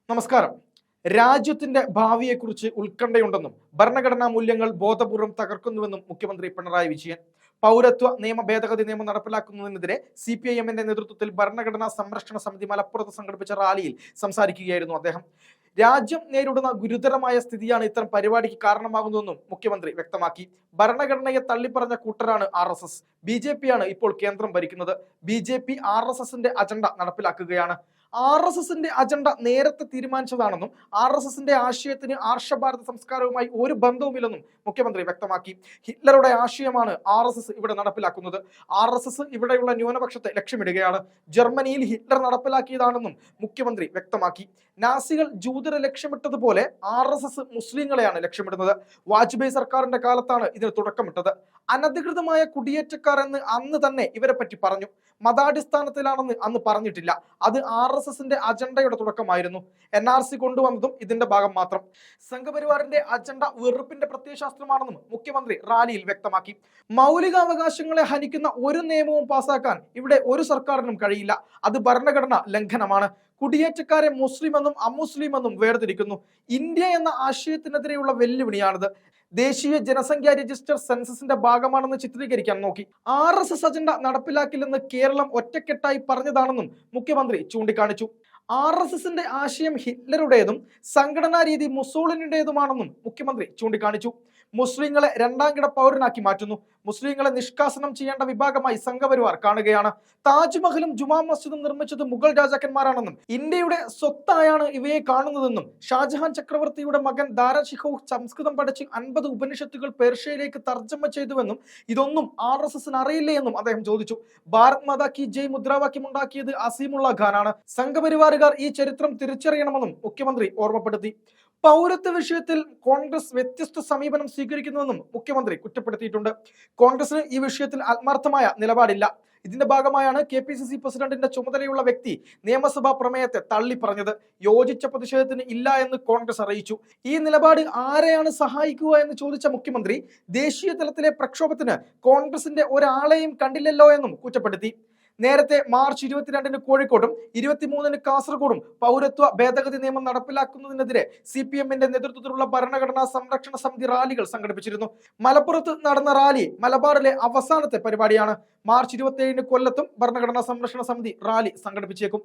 നമസ്കാരം. രാജ്യത്തിന്റെ ഭാവിയെക്കുറിച്ച് ഉത്കണ്ഠയുണ്ടെന്നും ഭരണഘടനാ മൂല്യങ്ങൾ ബോധപൂർവം തകർക്കുന്നുവെന്നും മുഖ്യമന്ത്രി പിണറായി വിജയൻ. പൗരത്വ നിയമ ഭേദഗതി നിയമം നടപ്പിലാക്കുന്നതിനെതിരെ CPIM-ന്റെ നേതൃത്വത്തിൽ ഭരണഘടനാ സംരക്ഷണ സമിതി മലപ്പുറത്ത് സംഘടിപ്പിച്ച റാലിയിൽ സംസാരിക്കുകയായിരുന്നു അദ്ദേഹം. രാജ്യം നേരിടുന്ന ഗുരുതരമായ സ്ഥിതിയാണ് ഇത്തരം പരിപാടിക്ക് കാരണമാകുന്നതെന്നും മുഖ്യമന്ത്രി വ്യക്തമാക്കി. ഭരണഘടനയെ തള്ളിപ്പറഞ്ഞ കൂട്ടരാണ് RSS. BJP ആണ് ഇപ്പോൾ കേന്ദ്രം ഭരിക്കുന്നത്. BJP RSSന്റെ അജണ്ട നടപ്പിലാക്കുകയാണ്. RSSന്റെ അജണ്ട നേരത്തെ തീരുമാനിച്ചതാണെന്നും RSSന്റെ ആശയത്തിന് ആർഷഭാരത സംസ്കാരവുമായി ഒരു ബന്ധവുമില്ലെന്നും മുഖ്യമന്ത്രി വ്യക്തമാക്കി. ഹിറ്റ്ലറുടെ ആശയമാണ് RSS ഇവിടെ നടപ്പിലാക്കുന്നത്. RSS ഇവിടെയുള്ള ന്യൂനപക്ഷത്തെ ലക്ഷ്യമിടുകയാണ്. ജർമ്മനിയിൽ ഹിറ്റ്ലർ നടപ്പിലാക്കിയതാണെന്നും മുഖ്യമന്ത്രി വ്യക്തമാക്കി. നാസികൾ ജൂതരെ ലക്ഷ്യമിട്ടതുപോലെ RSS മുസ്ലിങ്ങളെയാണ് ലക്ഷ്യമിടുന്നത്. വാജ്പേയി സർക്കാരിന്റെ കാലത്താണ് ഇതിന് തുടക്കമിട്ടത്. അനധികൃതമായ കുടിയേറ്റക്കാർ എന്ന് അന്ന് തന്നെ ഇവരെ പറ്റി പറഞ്ഞു. മതാടിസ്ഥാനത്തിലാണെന്ന് അന്ന് പറഞ്ഞിട്ടില്ല. അത് RSSന്റെ അജണ്ടയുടെ തുടക്കമായിരുന്നു. NRC കൊണ്ടുവന്നതും ഇതിന്റെ ഭാഗം മാത്രം. സംഘപരിവാറിന്റെ അജണ്ട വെറുപ്പിന്റെ പ്രത്യയശാസ്ത്രമാണെന്നും മുഖ്യമന്ത്രി റാലിയിൽ വ്യക്തമാക്കി. മൗലികാവകാശങ്ങളെ ഹനിക്കുന്ന ഒരു നിയമവും പാസാക്കാൻ ഇവിടെ ഒരു സർക്കാരിനും കഴിയില്ല. അത് ഭരണഘടനാ ലംഘനമാണ്. കുടിയേറ്റക്കാരെ മുസ്ലിം എന്നും അമുസ്ലിം എന്നും വേർതിരിക്കുന്നു. ഇന്ത്യ എന്ന ആശയത്തിനെതിരെയുള്ള വെല്ലുവിളിയാണിത്. ദേശീയ ജനസംഖ്യാ രജിസ്റ്റർ സെൻസസിന്റെ ഭാഗമാണെന്ന് ചിത്രീകരിക്കാൻ നോക്കി. RSS അജണ്ട നടപ്പിലാക്കില്ലെന്ന് കേരളം ഒറ്റക്കെട്ടായി പറഞ്ഞതാണെന്നും മുഖ്യമന്ത്രി ചൂണ്ടിക്കാണിച്ചു. RSSന്റെ ആശയം ഹിറ്റ്ലറുടേതും സംഘടനാ രീതി മുസോളിനിയുടേതുമാണെന്നും മുഖ്യമന്ത്രി ചൂണ്ടിക്കാണിച്ചു. മുസ്ലിങ്ങളെ രണ്ടാം കിട പൗരനാക്കി മാറ്റുന്നു. മുസ്ലിങ്ങളെ നിഷ്കാസനം ചെയ്യേണ്ട വിഭാഗമായി സംഘപരിവാർ കാണുകയാണ്. താജ്മഹലും ജുമാ മസ്ജിദും നിർമ്മിച്ചത് മുഗൾ രാജാക്കന്മാരാണെന്നും ഇന്ത്യയുടെ സ്വത്തായാണ് ഇവയെ കാണുന്നതെന്നും ഷാജഹാൻ ചക്രവർത്തിയുടെ മകൻ ദാരാ ഷിഖോവ് സംസ്കൃതം പഠിച്ച് 50 ഉപനിഷത്തുകൾ പേർഷ്യയിലേക്ക് തർജ്ജമ ചെയ്തുവെന്നും ഇതൊന്നും RSSന് അറിയില്ലേ എന്നും അദ്ദേഹം ചോദിച്ചു. ഭാരത് മാതാ കി ജയ് മുദ്രാവാക്യം ഉണ്ടാക്കിയത് അസീമുള്ള ഖാനാണ്. സംഘപരിവാറുകാർ ഈ ചരിത്രം തിരിച്ചറിയണമെന്നും മുഖ്യമന്ത്രി ഓർമ്മപ്പെടുത്തി. പൗരത്വ വിഷയത്തിൽ കോൺഗ്രസ് വ്യത്യസ്ത സമീപനം സ്വീകരിക്കുന്നുവെന്നും മുഖ്യമന്ത്രി കുറ്റപ്പെടുത്തിയിട്ടുണ്ട്. കോൺഗ്രസിന് ഈ വിഷയത്തിൽ ആത്മാർത്ഥമായ നിലപാടില്ല. ഇതിന്റെ ഭാഗമായാണ് KPCC പ്രസിഡന്റിന്റെ ചുമതലയുള്ള വ്യക്തി നിയമസഭാ പ്രമേയത്തെ തള്ളിപ്പറഞ്ഞത്. യോജിച്ച പ്രതിഷേധത്തിന് ഇല്ല എന്ന് കോൺഗ്രസ് അറിയിച്ചു. ഈ നിലപാട് ആരെയാണ് സഹായിക്കുക എന്ന് ചോദിച്ച മുഖ്യമന്ത്രി ദേശീയ തലത്തിലെ പ്രക്ഷോഭത്തിന് കോൺഗ്രസിന്റെ ഒരാളെയും കണ്ടില്ലല്ലോ എന്നും കുറ്റപ്പെടുത്തി. നേരത്തെ മാർച്ച് 22-ന് കോഴിക്കോടും 23-ന് കാസർഗോഡും പൗരത്വ ഭേദഗതി നിയമം നടപ്പിലാക്കുന്നതിനെതിരെ CPM-ന്റെ നേതൃത്വത്തിലുള്ള ഭരണഘടനാ സംരക്ഷണ സമിതി റാലികൾ സംഘടിപ്പിച്ചിരുന്നു. മലപ്പുറത്ത് നടന്ന റാലി മലബാറിലെ അവസാനത്തെ പരിപാടിയാണ്. മാർച്ച് 27-ന് കൊല്ലത്തും ഭരണഘടനാ സംരക്ഷണ സമിതി റാലി സംഘടിപ്പിച്ചേക്കും.